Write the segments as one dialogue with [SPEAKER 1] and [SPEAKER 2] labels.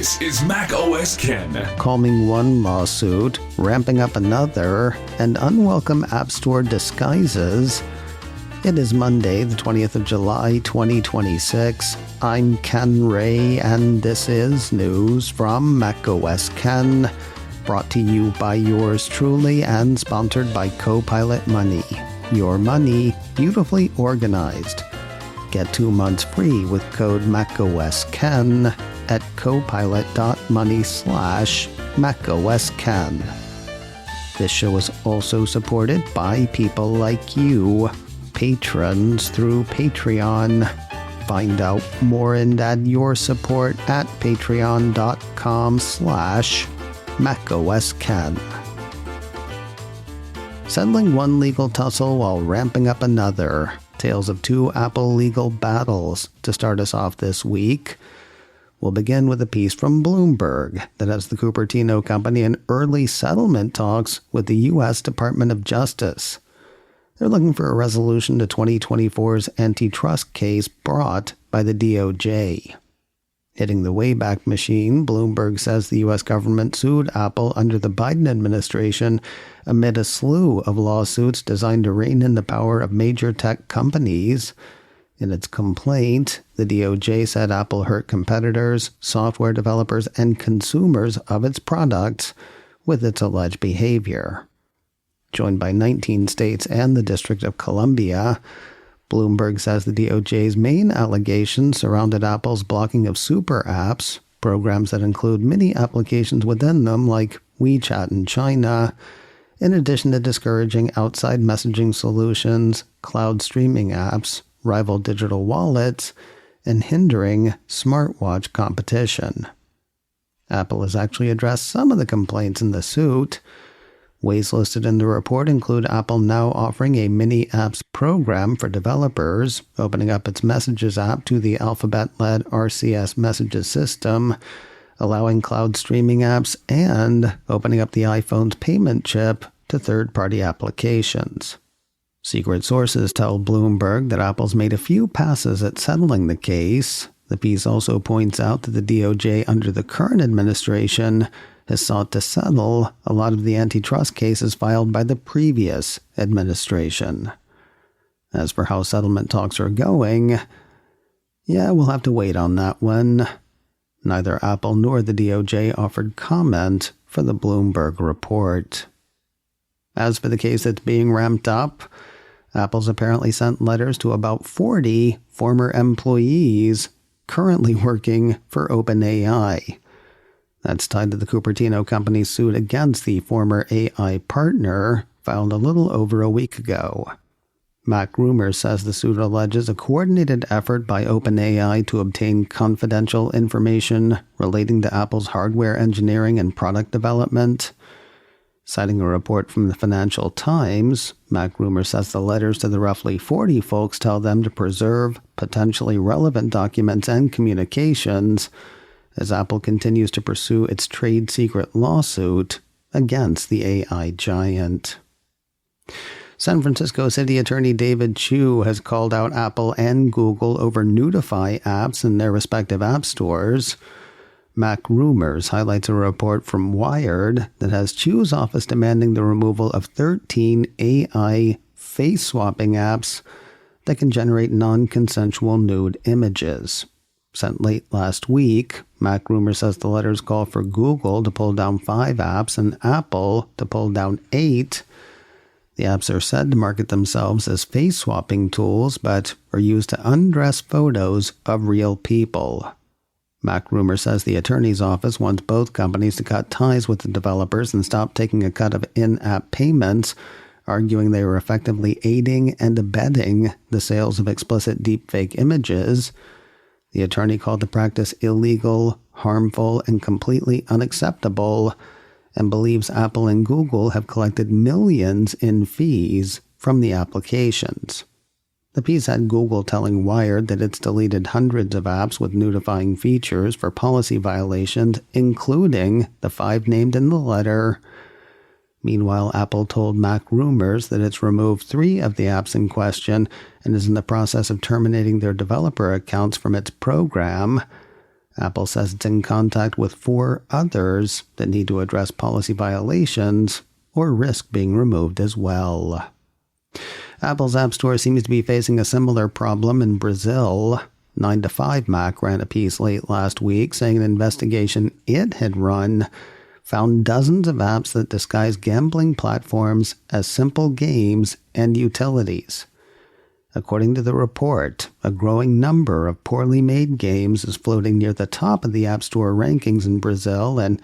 [SPEAKER 1] This is Mac OS Ken.
[SPEAKER 2] Calming one lawsuit, ramping up another, and unwelcome App Store disguises. It is Monday, the 20th of July, 2026. I'm Ken Ray, and this is news from Mac OS Ken, brought to you by yours truly and sponsored by Copilot Money. Your money, beautifully organized. Get 2 months free with code MacOSKen at copilot.money/MacOSKen. This show is also supported by people like you, patrons through Patreon. Find out more and add your support at patreon.com/MacOSKen. Settling one legal tussle while ramping up another. Tales of two Apple legal battles to start us off this week. We'll begin with a piece from Bloomberg that has the Cupertino company in early settlement talks with the U.S. Department of Justice. They're looking for a resolution to 2024's antitrust case brought by the DOJ. Hitting the Wayback Machine, Bloomberg says the U.S. government sued Apple under the Biden administration amid a slew of lawsuits designed to rein in the power of major tech companies. In its complaint, the DOJ said Apple hurt competitors, software developers, and consumers of its products with its alleged behavior. Joined by 19 states and the District of Columbia, Bloomberg says the DOJ's main allegations surrounded Apple's blocking of super apps, programs that include many applications within them like WeChat in China, in addition to discouraging outside messaging solutions, cloud streaming apps, rival digital wallets, and hindering smartwatch competition. Apple has actually addressed some of the complaints in the suit. Ways listed in the report include Apple now offering a mini apps program for developers, opening up its Messages app to the Alphabet-led RCS messages system, allowing cloud streaming apps, and opening up the iPhone's payment chip to third-party applications. Secret sources tell Bloomberg that Apple's made a few passes at settling the case. The piece also points out that the DOJ under the current administration has sought to settle a lot of the antitrust cases filed by the previous administration. As for how settlement talks are going, we'll have to wait on that one. Neither Apple nor the DOJ offered comment for the Bloomberg report. As for the case that's being ramped up, Apple's apparently sent letters to about 40 former employees currently working for OpenAI. That's tied to the Cupertino company's suit against the former AI partner, filed a little over a week ago. MacRumors says the suit alleges a coordinated effort by OpenAI to obtain confidential information relating to Apple's hardware engineering and product development. Citing a report from the Financial Times, MacRumors says the letters to the roughly 40 folks tell them to preserve potentially relevant documents and communications as Apple continues to pursue its trade secret lawsuit against the AI giant. San Francisco City Attorney David Chu has called out Apple and Google over Nudify apps in their respective app stores. MacRumors highlights a report from Wired that has Chu's office demanding the removal of 13 AI face-swapping apps that can generate non-consensual nude images. Sent late last week, MacRumors says the letters call for Google to pull down 5 apps and Apple to pull down 8. The apps are said to market themselves as face-swapping tools, but are used to undress photos of real people. MacRumors says the attorney's office wants both companies to cut ties with the developers and stop taking a cut of in-app payments, arguing they were effectively aiding and abetting the sales of explicit deepfake images. The attorney called the practice illegal, harmful, and completely unacceptable, and believes Apple and Google have collected millions in fees from the applications. The piece had Google telling Wired that it's deleted hundreds of apps with nudifying features for policy violations, including the 5 named in the letter. Meanwhile, Apple told MacRumors that it's removed 3 of the apps in question and is in the process of terminating their developer accounts from its program. Apple says it's in contact with 4 others that need to address policy violations or risk being removed as well. Apple's App Store seems to be facing a similar problem in Brazil. 9to5Mac ran a piece late last week saying an investigation it had run found dozens of apps that disguise gambling platforms as simple games and utilities. According to the report, a growing number of poorly made games is floating near the top of the App Store rankings in Brazil, and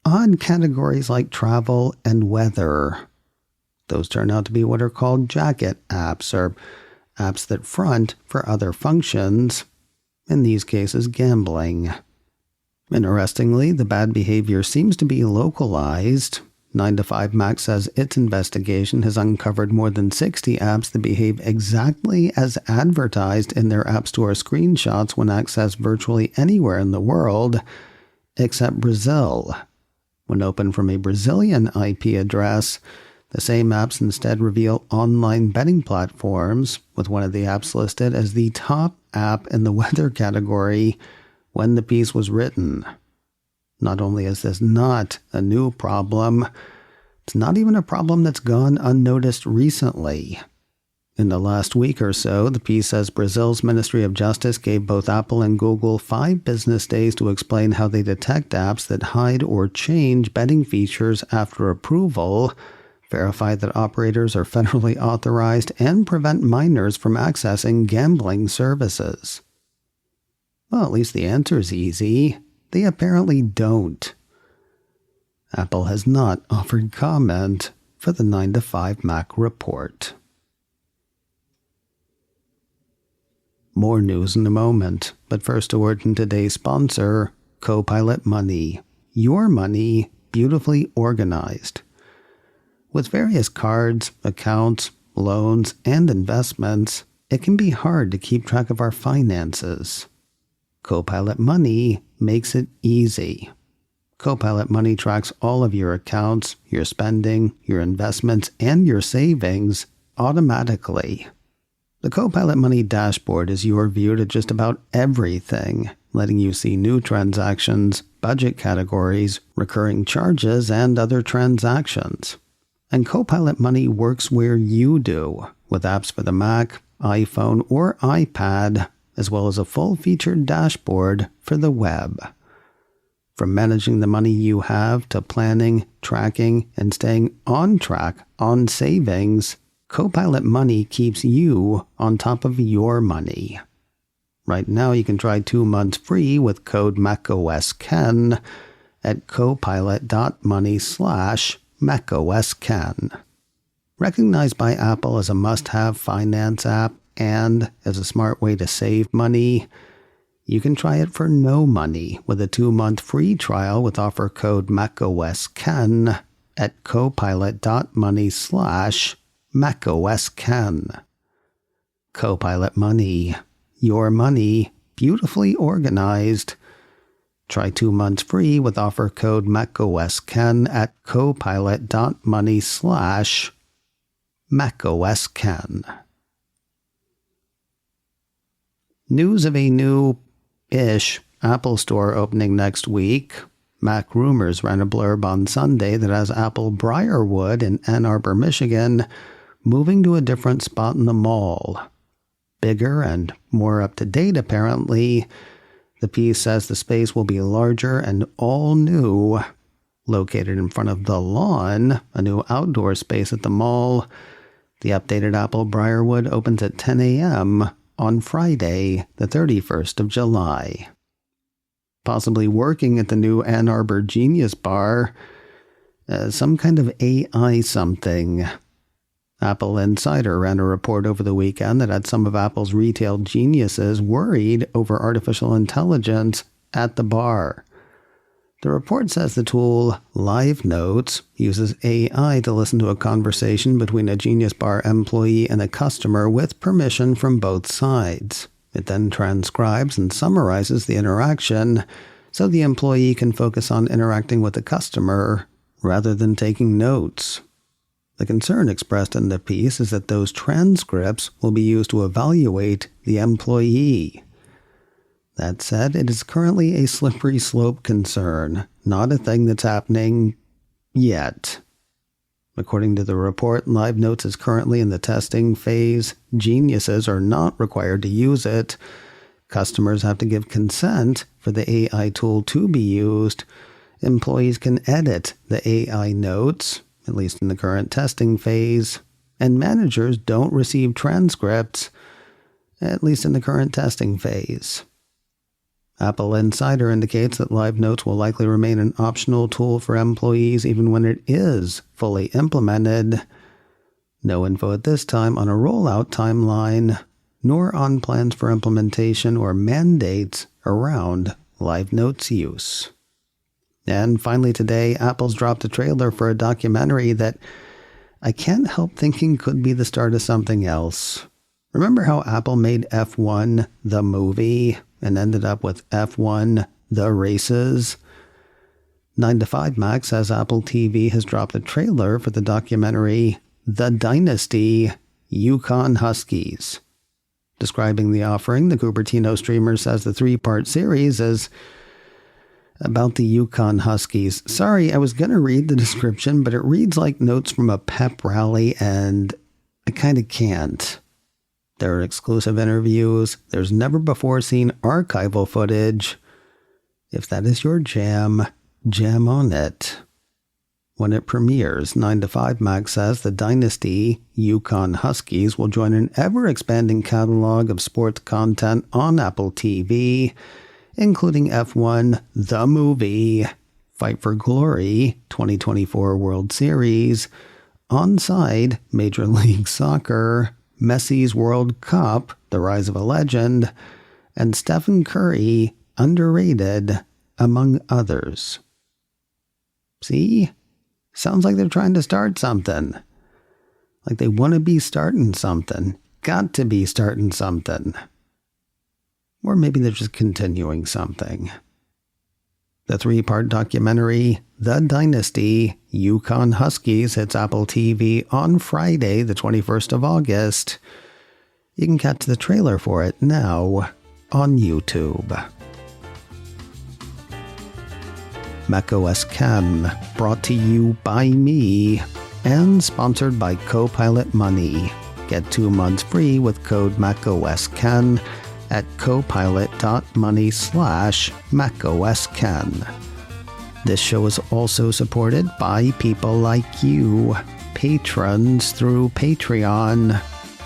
[SPEAKER 2] odd categories like travel and weather. Those turn out to be what are called jacket apps, or apps that front for other functions, in these cases gambling. Interestingly, the bad behavior seems to be localized. 9to5Mac says its investigation has uncovered more than 60 apps that behave exactly as advertised in their App Store screenshots when accessed virtually anywhere in the world, except Brazil. When opened from a Brazilian IP address, the same apps instead reveal online betting platforms, with one of the apps listed as the top app in the weather category when the piece was written. Not only is this not a new problem, it's not even a problem that's gone unnoticed recently. In the last week or so, the piece says Brazil's Ministry of Justice gave both Apple and Google 5 business days to explain how they detect apps that hide or change betting features after approval, verify that operators are federally authorized, and prevent minors from accessing gambling services. Well, at least the answer is easy. They apparently don't. Apple has not offered comment for the 9to5Mac report. More news in a moment, but first a word from today's sponsor, Copilot Money. Your money beautifully organized. With various cards, accounts, loans, and investments, it can be hard to keep track of our finances. Copilot Money makes it easy. Copilot Money tracks all of your accounts, your spending, your investments, and your savings automatically. The Copilot Money dashboard is your view to just about everything, letting you see new transactions, budget categories, recurring charges, and other transactions. And Copilot Money works where you do, with apps for the Mac, iPhone, or iPad, as well as a full-featured dashboard for the web. From managing the money you have to planning, tracking, and staying on track on savings, Copilot Money keeps you on top of your money. Right now, you can try 2 months free with code MacOSKen at copilot.money/MacOSKen. Recognized by Apple as a must-have finance app and as a smart way to save money, you can try it for no money with a 2-month free trial with offer code MacOSKen at copilot.money/MacOSKen. Copilot Money. Your money beautifully organized. Try 2 months free with offer code MacOSKen at copilot.money/MacOSKen. News of a new-ish Apple Store opening next week. Mac Rumors ran a blurb on Sunday that has Apple Briarwood in Ann Arbor, Michigan, moving to a different spot in the mall. Bigger and more up-to-date, apparently. The piece says the space will be larger and all new. Located in front of The Lawn, a new outdoor space at the mall, the updated Apple Briarwood opens at 10 a.m. on Friday, the 31st of July. Possibly working at the new Ann Arbor Genius Bar, some kind of AI something. Apple Insider ran a report over the weekend that had some of Apple's retail geniuses worried over artificial intelligence at the bar. The report says the tool Live Notes uses AI to listen to a conversation between a Genius Bar employee and a customer with permission from both sides. It then transcribes and summarizes the interaction so the employee can focus on interacting with the customer rather than taking notes. The concern expressed in the piece is that those transcripts will be used to evaluate the employee. That said, it is currently a slippery slope concern, not a thing that's happening yet. According to the report, Live Notes is currently in the testing phase. Geniuses are not required to use it. Customers have to give consent for the AI tool to be used. Employees can edit the AI notes, at least in the current testing phase. And managers don't receive transcripts, at least in the current testing phase. Apple Insider indicates that Live Notes will likely remain an optional tool for employees even when it is fully implemented. No info at this time on a rollout timeline, nor on plans for implementation or mandates around Live Notes use. And finally today, Apple's dropped a trailer for a documentary that I can't help thinking could be the start of something else. Remember how Apple made F1 the movie and ended up with F1 the races? 9to5Mac says Apple TV has dropped a trailer for the documentary The Dynasty, UConn Huskies. Describing the offering, the Cupertino streamer says the 3-part series is about the UConn Huskies. Sorry, I was going to read the description, but it reads like notes from a pep rally, and I kind of can't. There are exclusive interviews. There's never-before-seen archival footage. If that is your jam, jam on it. When it premieres, 9to5Mac says the Dynasty, UConn Huskies will join an ever-expanding catalog of sports content on Apple TV, including F1 the movie, Fight for Glory 2024 World Series, Onside Major League Soccer, Messi's World Cup, The Rise of a Legend, and Stephen Curry, Underrated, among others. See? Sounds like they're trying to start something. Like they want to be starting something. Got to be starting something. Or maybe they're just continuing something. The 3-part documentary, The Dynasty, UConn Huskies, hits Apple TV on Friday, the 21st of August. You can catch the trailer for it now on YouTube. macOS Ken, brought to you by me and sponsored by Copilot Money. Get 2 months free with code macOS Ken at copilot.money/macOSken. This show is also supported by people like you, patrons through Patreon.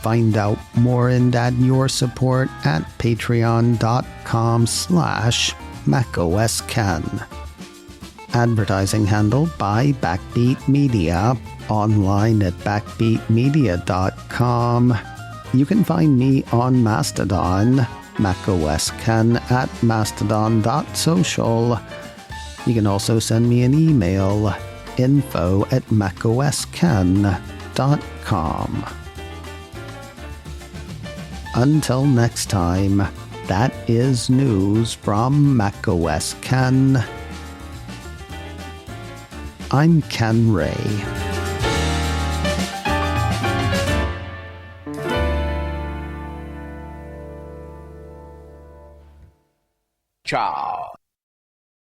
[SPEAKER 2] Find out more and add your support at patreon.com/macOSken. Advertising handled by Backbeat Media, online at backbeatmedia.com. You can find me on Mastodon, macOS Ken at mastodon.social. You can also send me an email, info@macosken.com. Until next time, that is news from macOS Ken. I'm Ken Ray.
[SPEAKER 3] Ciao.